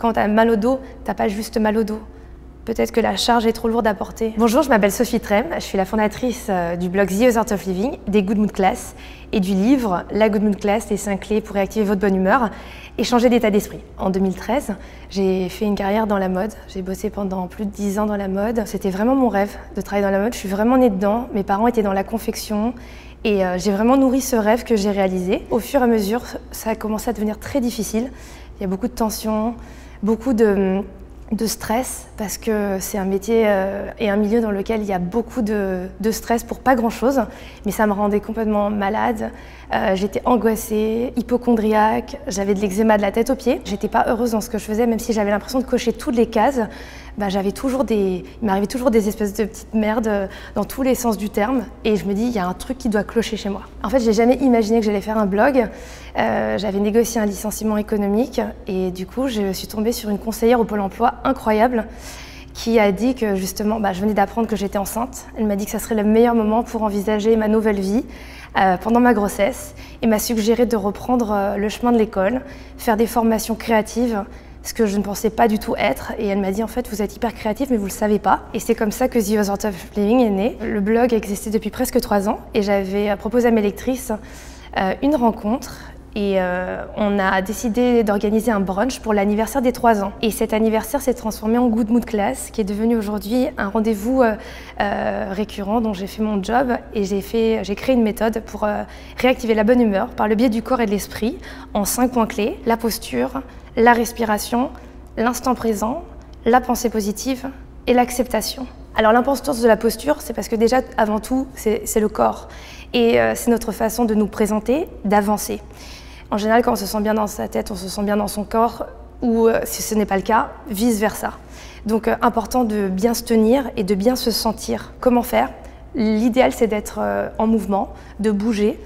Quand tu as mal au dos, tu n'as pas juste mal au dos. Peut-être que la charge est trop lourde à porter. Bonjour, je m'appelle Sophie Trem, je suis la fondatrice du blog The Other Art of Living, des Good Mood Class et du livre La Good Mood Class, les 5 clés pour réactiver votre bonne humeur et changer d'état d'esprit. En 2013, j'ai fait une carrière dans la mode. J'ai bossé pendant plus de 10 ans dans la mode. C'était vraiment mon rêve de travailler dans la mode. Je suis vraiment née dedans. Mes parents étaient dans la confection et j'ai vraiment nourri ce rêve que j'ai réalisé. Au fur et à mesure, ça a commencé à devenir très difficile. Il y a beaucoup de tensions, beaucoup de stress parce que c'est un métier et un milieu dans lequel il y a beaucoup de stress pour pas grand-chose, mais ça me rendait complètement malade. J'étais angoissée, hypocondriaque, j'avais de l'eczéma de la tête aux pieds. J'étais pas heureuse dans ce que je faisais, même si j'avais l'impression de cocher toutes les cases. Il m'arrivait toujours des espèces de petites merdes dans tous les sens du terme, et je me dis, il y a un truc qui doit clocher chez moi. En fait, j'ai jamais imaginé que j'allais faire un blog. J'avais négocié un licenciement économique, et du coup, je suis tombée sur une conseillère au Pôle emploi incroyable qui a dit que justement, je venais d'apprendre que j'étais enceinte. Elle m'a dit que ça serait le meilleur moment pour envisager ma nouvelle vie pendant ma grossesse, et m'a suggéré de reprendre le chemin de l'école, faire des formations créatives, ce que je ne pensais pas du tout être, et elle m'a dit en fait vous êtes hyper créatif mais vous le savez pas, et c'est comme ça que The Other Art of Living est né. Le blog existait depuis presque 3 ans et j'avais proposé à mes lectrices une rencontre et on a décidé d'organiser un brunch pour l'anniversaire des 3 ans, et cet anniversaire s'est transformé en Good Mood Class qui est devenu aujourd'hui un rendez-vous récurrent dont j'ai fait mon job, et j'ai créé une méthode pour réactiver la bonne humeur par le biais du corps et de l'esprit en 5 points clés: la posture, la respiration, l'instant présent, la pensée positive et l'acceptation. Alors l'importance de la posture, c'est parce que déjà, avant tout, c'est le corps. Et c'est notre façon de nous présenter, d'avancer. En général, quand on se sent bien dans sa tête, on se sent bien dans son corps, ou si ce n'est pas le cas, vice-versa. Donc important de bien se tenir et de bien se sentir. Comment faire? L'idéal, c'est d'être en mouvement, de bouger,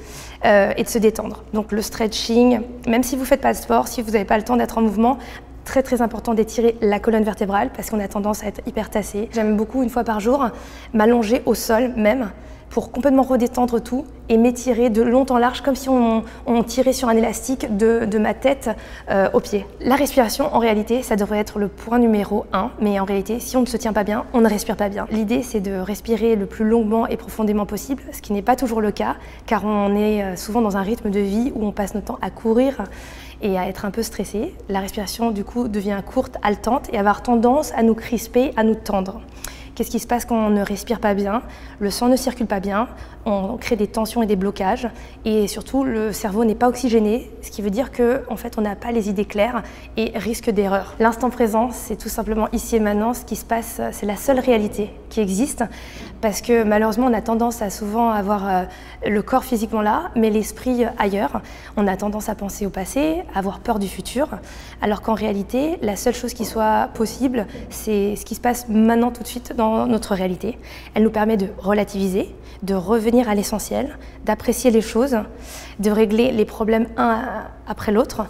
et de se détendre. Donc le stretching, même si vous ne faites pas de sport, si vous n'avez pas le temps d'être en mouvement, très important d'étirer la colonne vertébrale parce qu'on a tendance à être hyper tassé. J'aime beaucoup, 1 fois par jour, m'allonger au sol même pour complètement redétendre tout et m'étirer de long en large comme si on tirait sur un élastique de ma tête aux pieds. La respiration, en réalité, ça devrait être le point numéro 1, mais en réalité, si on ne se tient pas bien, on ne respire pas bien. L'idée, c'est de respirer le plus longuement et profondément possible, ce qui n'est pas toujours le cas, car on est souvent dans un rythme de vie où on passe notre temps à courir et à être un peu stressé. La respiration, du coup, devient courte, haletante et avoir tendance à nous crisper, à nous tendre. Qu'est-ce qui se passe quand on ne respire pas bien? Le sang ne circule pas bien, on crée des tensions et des blocages, et surtout le cerveau n'est pas oxygéné, ce qui veut dire qu'en fait on n'a pas les idées claires et risque d'erreur. L'instant présent, c'est tout simplement ici et maintenant. Ce qui se passe, c'est la seule réalité qui existe, parce que malheureusement on a tendance à souvent avoir le corps physiquement là, mais l'esprit ailleurs. On a tendance à penser au passé, à avoir peur du futur, alors qu'en réalité la seule chose qui soit possible, c'est ce qui se passe maintenant tout de suite dans notre réalité. Elle nous permet de relativiser, de revenir à l'essentiel, d'apprécier les choses, de régler les problèmes un après l'autre,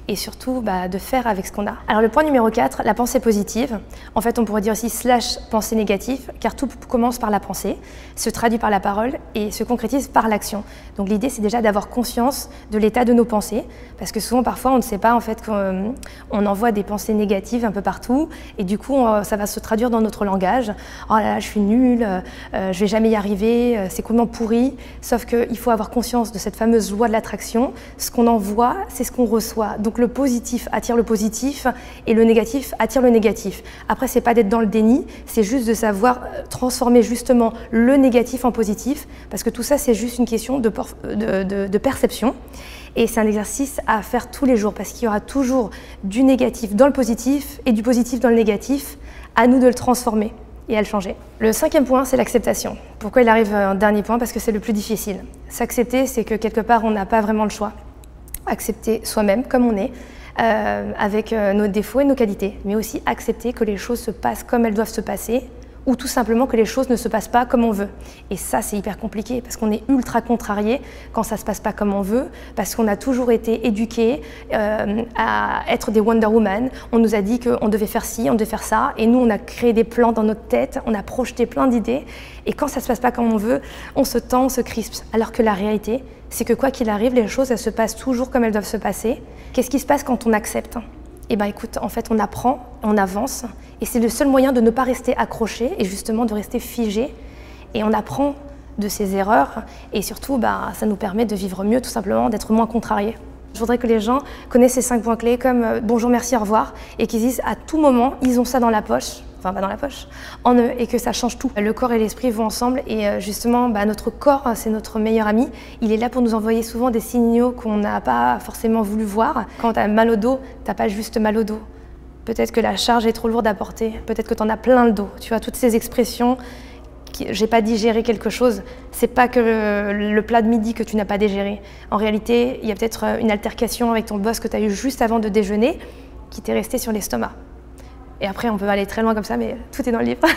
et surtout de faire avec ce qu'on a. Alors le point numéro 4, la pensée positive. En fait, on pourrait dire aussi / pensée négative, car tout commence par la pensée, se traduit par la parole et se concrétise par l'action. Donc l'idée, c'est déjà d'avoir conscience de l'état de nos pensées, parce que souvent, parfois, on ne sait pas en fait qu'on envoie des pensées négatives un peu partout, et du coup, ça va se traduire dans notre langage. Oh là là, je suis nulle, je vais jamais y arriver, c'est complètement pourri. Sauf qu'il faut avoir conscience de cette fameuse loi de l'attraction. Ce qu'on envoie, c'est ce qu'on reçoit. Donc le positif attire le positif et le négatif attire le négatif. Après, c'est pas d'être dans le déni, c'est juste de savoir transformer justement le négatif en positif, parce que tout ça, c'est juste une question de perception. Et c'est un exercice à faire tous les jours, parce qu'il y aura toujours du négatif dans le positif et du positif dans le négatif. À nous de le transformer et à le changer. Le 5e point, c'est l'acceptation. Pourquoi il arrive en dernier point? Parce que c'est le plus difficile. S'accepter, c'est que quelque part, on n'a pas vraiment le choix. Accepter soi-même comme on est, avec nos défauts et nos qualités, mais aussi accepter que les choses se passent comme elles doivent se passer, ou tout simplement que les choses ne se passent pas comme on veut. Et ça, c'est hyper compliqué, parce qu'on est ultra contrarié quand ça ne se passe pas comme on veut, parce qu'on a toujours été éduqués à être des Wonder Woman. On nous a dit qu'on devait faire ci, on devait faire ça, et nous, on a créé des plans dans notre tête, on a projeté plein d'idées, et quand ça ne se passe pas comme on veut, on se tend, on se crispe. Alors que la réalité, c'est que quoi qu'il arrive, les choses, elles se passent toujours comme elles doivent se passer. Qu'est-ce qui se passe quand on accepte? Et ben écoute, en fait on apprend, on avance et c'est le seul moyen de ne pas rester accroché et justement de rester figé. Et on apprend de ses erreurs et surtout ça nous permet de vivre mieux tout simplement, d'être moins contrarié. Je voudrais que les gens connaissent ces 5 points clés comme bonjour, merci, au revoir et qu'ils disent à tout moment, ils ont ça dans la poche, enfin pas dans la poche, en eux et que ça change tout. Le corps et l'esprit vont ensemble et justement notre corps c'est notre meilleur ami. Il est là pour nous envoyer souvent des signaux qu'on n'a pas forcément voulu voir. Quand tu as mal au dos, tu n'as pas juste mal au dos. Peut-être que la charge est trop lourde à porter, peut-être que tu en as plein le dos. Tu vois, toutes ces expressions, j'ai pas digéré quelque chose, c'est pas que le plat de midi que tu n'as pas digéré. En réalité, il y a peut-être une altercation avec ton boss que tu as eu juste avant de déjeuner qui t'est resté sur l'estomac. Et après, on peut aller très loin comme ça, mais tout est dans le livre.